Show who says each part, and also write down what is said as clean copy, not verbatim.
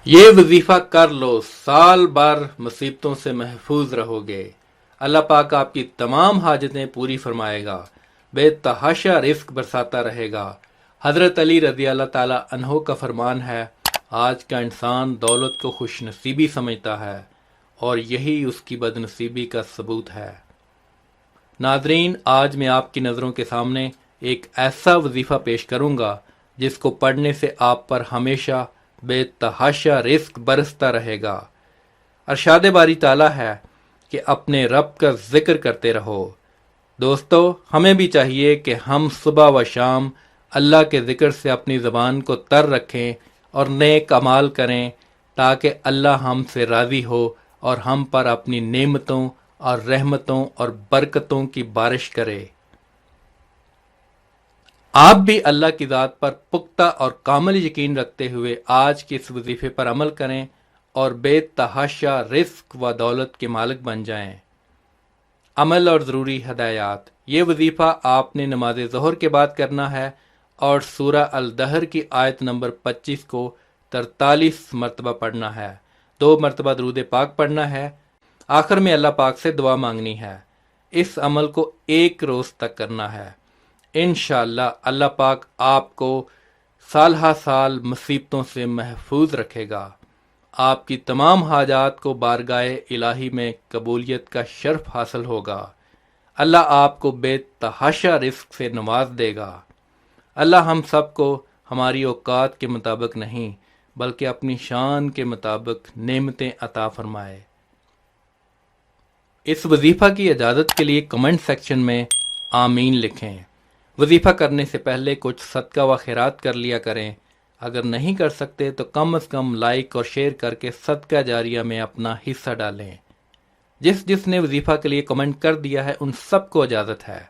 Speaker 1: یہ وظیفہ کر لو، سال بھر مصیبتوں سے محفوظ رہو گے۔ اللہ پاک آپ کی تمام حاجتیں پوری فرمائے گا، بے تحاشا رزق برساتا رہے گا۔ حضرت علی رضی اللہ تعالی عنہ کا فرمان ہے، آج کا انسان دولت کو خوش نصیبی سمجھتا ہے اور یہی اس کی بد نصیبی کا ثبوت ہے۔ ناظرین، آج میں آپ کی نظروں کے سامنے ایک ایسا وظیفہ پیش کروں گا جس کو پڑھنے سے آپ پر ہمیشہ بے تحاشا رزق برستا رہے گا۔ ارشاد باری تعالیٰ ہے کہ اپنے رب کا ذکر کرتے رہو۔ دوستو، ہمیں بھی چاہیے کہ ہم صبح و شام اللہ کے ذکر سے اپنی زبان کو تر رکھیں اور نیک اعمال کریں تاکہ اللہ ہم سے راضی ہو اور ہم پر اپنی نعمتوں اور رحمتوں اور برکتوں کی بارش کرے۔ آپ بھی اللہ کی ذات پر پختہ اور کامل یقین رکھتے ہوئے آج کے اس وظیفے پر عمل کریں اور بے تحاشا رزق و دولت کے مالک بن جائیں۔ عمل اور ضروری ہدایات: یہ وظیفہ آپ نے نماز ظہر کے بعد کرنا ہے اور سورہ الدہر کی آیت نمبر 25 کو 43 مرتبہ پڑھنا ہے، 2 مرتبہ درود پاک پڑھنا ہے، آخر میں اللہ پاک سے دعا مانگنی ہے۔ اس عمل کو 1 روز تک کرنا ہے۔ انشاءاللہ اللہ پاک آپ کو سال ہا سال مصیبتوں سے محفوظ رکھے گا، آپ کی تمام حاجات کو بارگاہ الہی میں قبولیت کا شرف حاصل ہوگا۔ اللہ آپ کو بے تحاشا رزق سے نواز دے گا۔ اللہ ہم سب کو ہماری اوقات کے مطابق نہیں بلکہ اپنی شان کے مطابق نعمتیں عطا فرمائے۔ اس وظیفہ کی اجازت کے لیے کمنٹ سیکشن میں آمین لکھیں۔ وظیفہ کرنے سے پہلے کچھ صدقہ و خیرات کر لیا کریں۔ اگر نہیں کر سکتے تو کم از کم لائک اور شیئر کر کے صدقہ جاریہ میں اپنا حصہ ڈالیں۔ جس نے وظیفہ کے لیے کمنٹ کر دیا ہے ان سب کو اجازت ہے۔